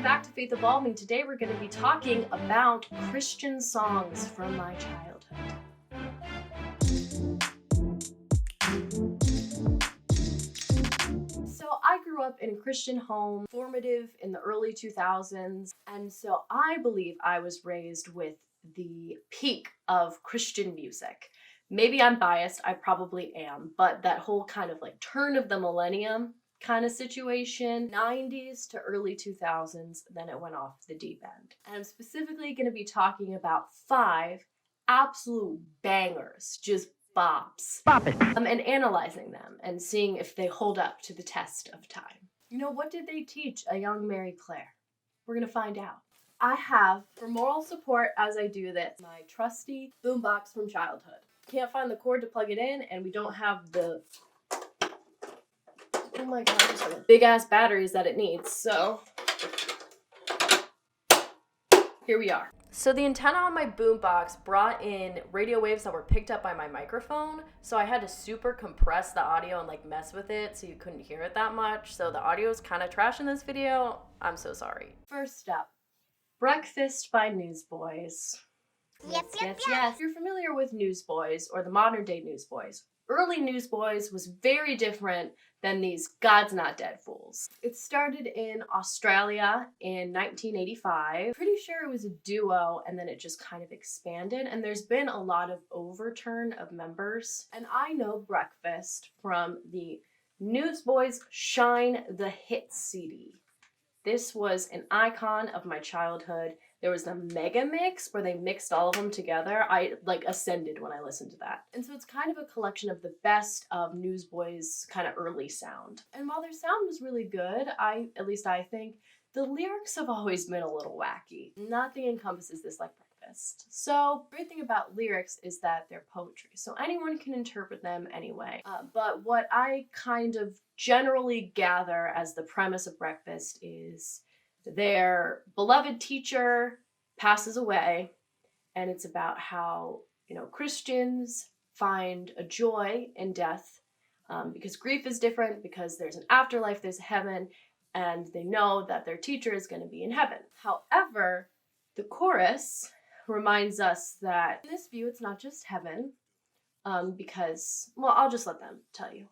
back to Faith Evolving. Today we're going to be talking about Christian songs from my childhood. So I grew up in a Christian home, formative in the early 2000s, and so I believe I was raised with the peak of Christian music. Maybe I'm biased, I probably am, but that whole kind of like turn of the millennium kind of situation, 90s to early 2000s, then it went off the deep end. And I'm specifically going to be talking about 5 absolute bangers, just bops, and analyzing them and seeing if they hold up to the test of time. You know, what did they teach a young Mary Clare? We're going to find out. I have, for moral support as I do this, my trusty boombox from childhood. Can't find the cord to plug it in, and we don't have the oh my gosh, big ass batteries that it needs, so here we are. So the antenna on my boombox brought in radio waves that were picked up by my microphone, so I had to super compress the audio and like mess with it so you couldn't hear it that much, so the audio is kind of trash in this video. I'm so sorry. First up, Breakfast by Newsboys. Yes. If you're familiar with Newsboys or the modern day Newsboys, early Newsboys was very different than these God's Not Dead fools. It started in Australia in 1985. Pretty sure it was a duo, and then it just kind of expanded, and there's been a lot of overturn of members. And I know Breakfast from the Newsboys Shine the Hits CD. This was an icon of my childhood. There was the mega mix where they mixed all of them together. I like ascended when I listened to that. And so it's kind of a collection of the best of Newsboys' kind of early sound. And while their sound was really good, at least I think, the lyrics have always been a little wacky. Nothing encompasses this like Breakfast. So the great thing about lyrics is that they're poetry. So anyone can interpret them anyway. But what I kind of generally gather as the premise of Breakfast is their beloved teacher passes away, and it's about how, Christians find a joy in death because grief is different, because there's an afterlife, there's heaven, and they know that their teacher is going to be in heaven. However, the chorus reminds us that in this view, it's not just heaven, because, well, I'll just let them tell you.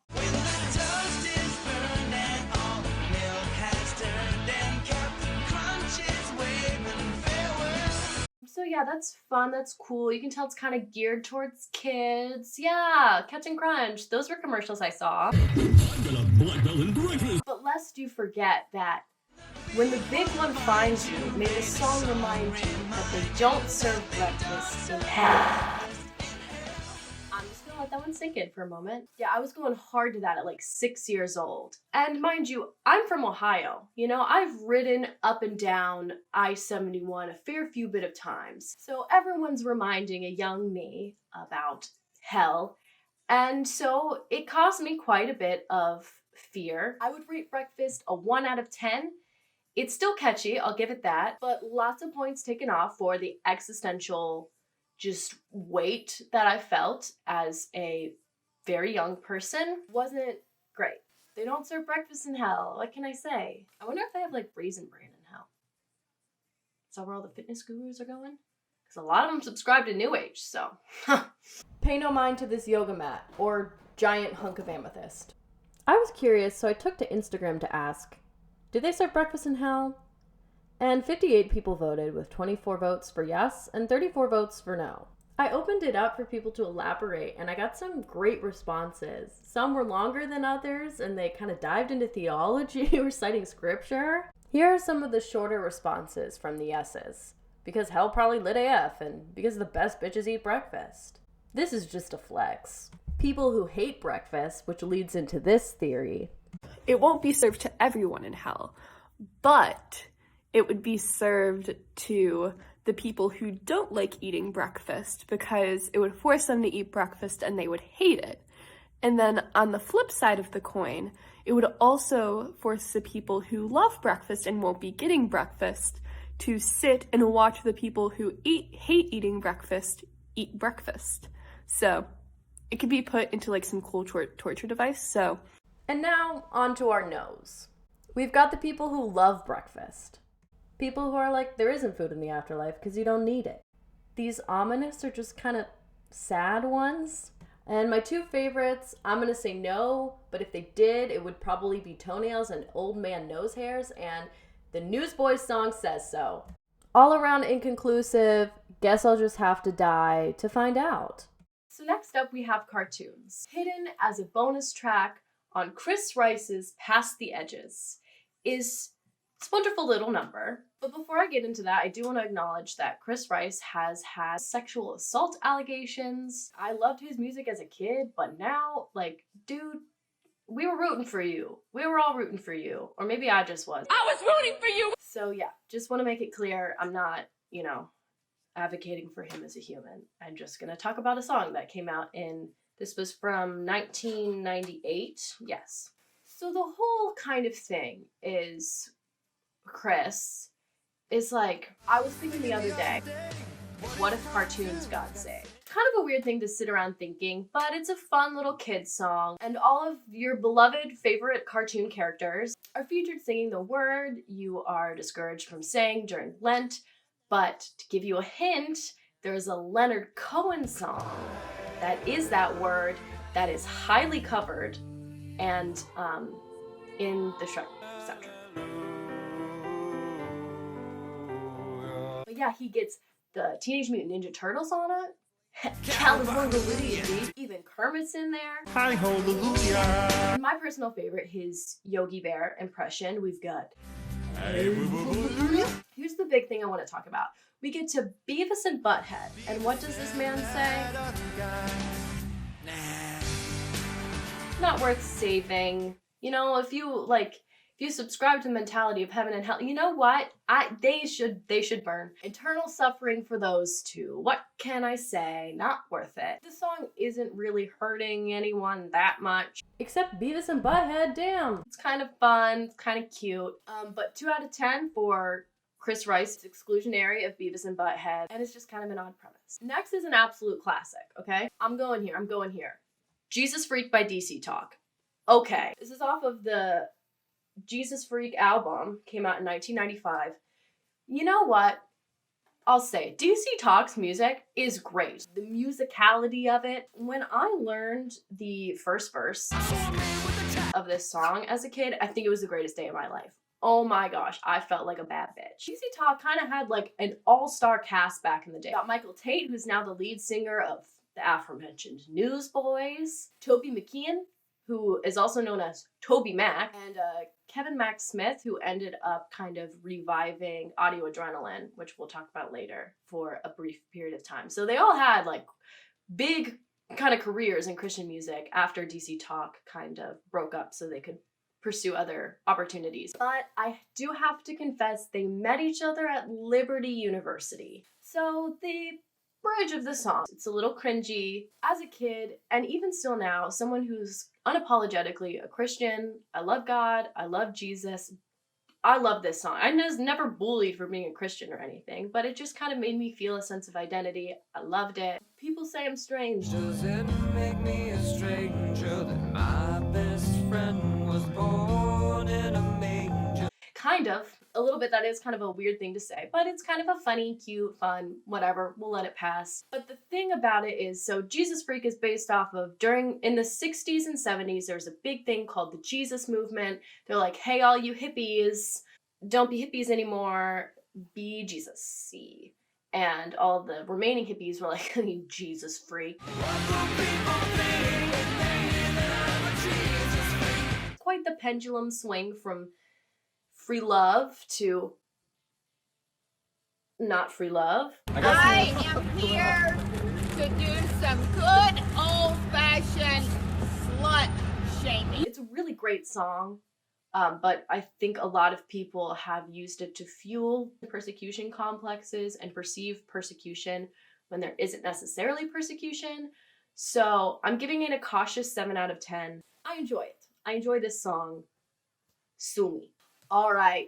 So yeah, that's fun, that's cool. You can tell it's kind of geared towards kids. Yeah, Captain Crunch, those were commercials I saw. But lest you forget that when the big one finds you, may the song remind you that they don't serve breakfast in hell. I'm just gonna let that one sink in for a moment. Yeah, I was going hard to that at like 6 years old. And mind you, I'm from Ohio. I've ridden up and down I-71 a fair few bit of times. So everyone's reminding a young me about hell. And so it caused me quite a bit of fear. I would rate Breakfast a 1 out of 10. It's still catchy, I'll give it that. But lots of points taken off for the existential just weight that I felt as a very young person. Wasn't great. They don't serve breakfast in hell. What can I say? I wonder if they have like Raisin Bran in hell. Is that where all the fitness gurus are going? Because a lot of them subscribe to New Age, so. Pay no mind to this yoga mat or giant hunk of amethyst. I was curious, so I took to Instagram to ask, do they serve breakfast in hell? And 58 people voted, with 24 votes for yes and 34 votes for no. I opened it up for people to elaborate, and I got some great responses. Some were longer than others, and they kind of dived into theology or citing scripture. Here are some of the shorter responses from the yeses. Because hell probably lit AF, and because the best bitches eat breakfast. This is just a flex. People who hate breakfast, which leads into this theory. It won't be served to everyone in hell, but it would be served to the people who don't like eating breakfast because it would force them to eat breakfast and they would hate it. And then on the flip side of the coin, it would also force the people who love breakfast and won't be getting breakfast to sit and watch the people who hate eating breakfast eat breakfast. So it could be put into like some cool torture device. So, and now on to our no's. We've got the people who love breakfast. people who are like, there isn't food in the afterlife because you don't need it. These ominous are just kind of sad ones. And my two favorites, I'm going to say no, but if they did, it would probably be Toenails and Old Man Nose Hairs, and the Newsboys song says so. All around inconclusive, guess I'll just have to die to find out. So next up we have cartoons. Hidden as a bonus track on Chris Rice's Past the Edges is this wonderful little number. But before I get into that, I do want to acknowledge that Chris Rice has had sexual assault allegations. I loved his music as a kid, but now, like, dude, we were rooting for you. We were all rooting for you. Or maybe I just was. I was rooting for you! So yeah, just want to make it clear, I'm not, advocating for him as a human. I'm just going to talk about a song that came out this was from 1998, yes. So the whole kind of thing is, Chris is like, I was thinking the other day, what if cartoons got saved? Kind of a weird thing to sit around thinking, but it's a fun little kid song, and all of your beloved favorite cartoon characters are featured singing the word you are discouraged from saying during Lent. But to give you a hint, there's a Leonard Cohen song that is that word that is highly covered and in the Shrek soundtrack. But yeah, he gets the Teenage Mutant Ninja Turtles on it. California, even Kermit's in there. Hi, hallelujah. And my personal favorite, his Yogi Bear impression, we've got. Here's the big thing I want to talk about. We get to Beavis and Butthead. And what does this man say? Not worth saving. If you subscribe to the mentality of heaven and hell, you know what? They should burn. Eternal suffering for those two. What can I say? Not worth it. The song isn't really hurting anyone that much. Except Beavis and Butthead, damn. It's kind of fun, it's kind of cute. But 2 out of 10 for Chris Rice's exclusionary of Beavis and Butthead, and it's just kind of an odd premise. Next is an absolute classic, okay? I'm going here. Jesus Freak by DC Talk. Okay, this is off of the Jesus Freak album, came out in 1995. You know what? I'll say DC Talk's music is great. The musicality of it. When I learned the first verse of this song as a kid, I think it was the greatest day of my life. Oh my gosh, I felt like a bad bitch. DC Talk kind of had like an all-star cast back in the day. Got Michael Tate, who's now the lead singer of the aforementioned Newsboys, Toby McKeon, who is also known as Toby Mac, and Kevin Mac Smith, who ended up kind of reviving Audio Adrenaline, which we'll talk about later, for a brief period of time. So they all had like big kind of careers in Christian music after DC Talk kind of broke up so they could pursue other opportunities. But I do have to confess, they met each other at Liberty University. So the bridge of the song, it's a little cringy. As a kid, and even still now, someone who's unapologetically a Christian, I love God, I love Jesus, I love this song. I was never bullied for being a Christian or anything, but it just kind of made me feel a sense of identity. I loved it. People say I'm strange. Does it make me a stranger that my best friend was born in a manger? Kind of. A little bit. That is kind of a weird thing to say, but it's kind of a funny, cute, fun, whatever. We'll let it pass. But the thing about it is, so Jesus Freak is based off of in the 60s and 70s, there was a big thing called the Jesus movement. They're like, hey, all you hippies, don't be hippies anymore, be Jesus-y. And all the remaining hippies were like, Jesus freak. Quite the pendulum swing from free love to not free love. I am here to do some good old-fashioned slut shaming. It's a really great song, but I think a lot of people have used it to fuel persecution complexes and perceive persecution when there isn't necessarily persecution. So I'm giving it a cautious 7 out of 10. I enjoy it. I enjoy this song. Sue me. All right,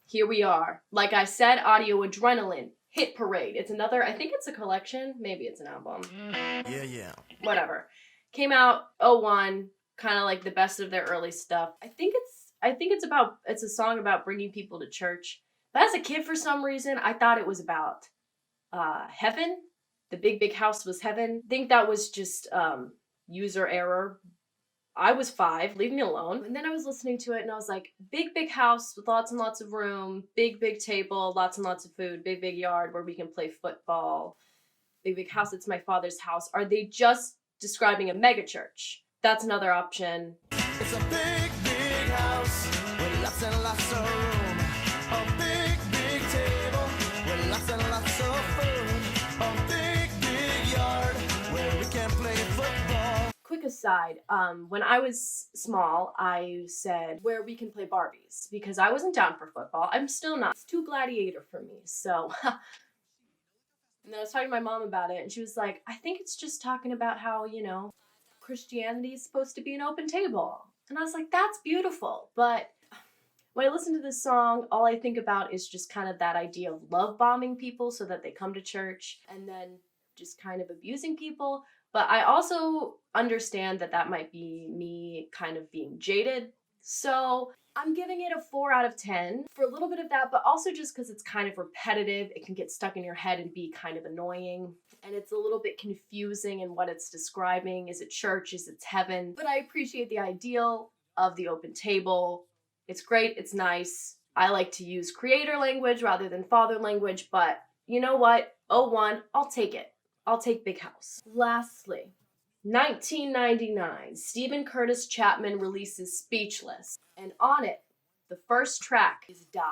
here we are. Like I said, Audio Adrenaline, Hit Parade. It's another, I think it's a collection. Maybe it's an album. Yeah. Whatever. Came out 01, kind of like the best of their early stuff. I think it's a song about bringing people to church. But as a kid, for some reason, I thought it was about heaven. The big, big house was heaven. I think that was just user error. I was 5, leave me alone. And then I was listening to it and I was like, big, big house with lots and lots of room, big, big table, lots and lots of food, big, big yard where we can play football, big, big house, it's my father's house. Are they just describing a megachurch? That's another option. It's a big, big house with lots and lots of room. A big, big table with lots and lots of food. A big, big yard where we can play football. Quick aside, when I was small, I said where we can play Barbies because I wasn't down for football. I'm still not. It's too gladiator for me, so. And then I was talking to my mom about it and she was like, I think it's just talking about how, you know, Christianity is supposed to be an open table. And I was like, that's beautiful. But when I listen to this song, all I think about is just kind of that idea of love bombing people so that they come to church and then just kind of abusing people. But I also understand that that might be me kind of being jaded. So I'm giving it a 4 out of 10 for a little bit of that, but also just because it's kind of repetitive. It can get stuck in your head and be kind of annoying. And it's a little bit confusing in what it's describing. Is it church? Is it heaven? But I appreciate the ideal of the open table. It's great. It's nice. I like to use creator language rather than father language, but you know what? 01, I'll take it. I'll take Big House. Lastly, 1999, Stephen Curtis Chapman releases Speechless. And on it, the first track is Dive.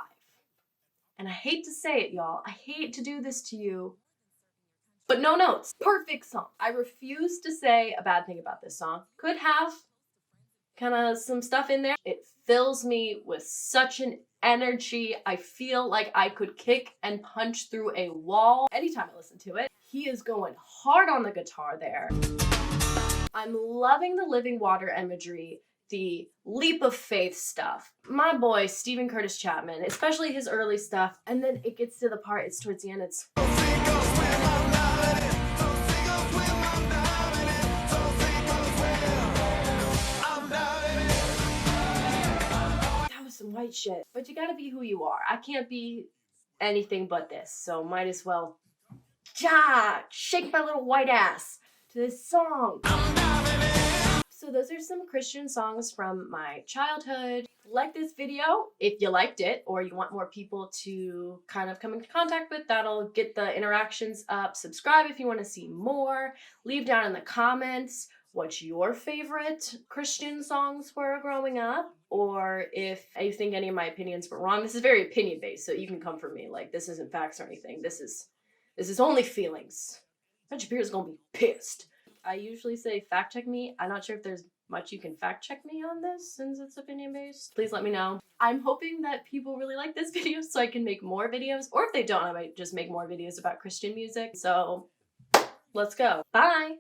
And I hate to say it, y'all. I hate to do this to you. But no notes. Perfect song. I refuse to say a bad thing about this song. Could have kind of some stuff in there. It fills me with such an energy. I feel like I could kick and punch through a wall anytime I listen to it. He is going hard on the guitar there. I'm loving the living water imagery, the leap of faith stuff. My boy, Stephen Curtis Chapman, especially his early stuff. And then it gets to the part, it's towards the end, it's... That was some white shit. But you gotta be who you are. I can't be anything but this, so might as well shake my little white ass to this song. So those are some Christian songs from my childhood. Like this video if you liked it or you want more people to kind of come into contact with. That'll get the interactions up. Subscribe if you want to see more. Leave down in the comments what your favorite Christian songs were growing up, or if you think any of my opinions were wrong. This is very opinion based, so you can come for me. Like, this isn't facts or anything. This is only feelings. Bet your beer's gonna be pissed. I usually say fact check me. I'm not sure if there's much you can fact check me on this since it's opinion based. Please let me know. I'm hoping that people really like this video so I can make more videos, or if they don't, I might just make more videos about Christian music. So let's go. Bye.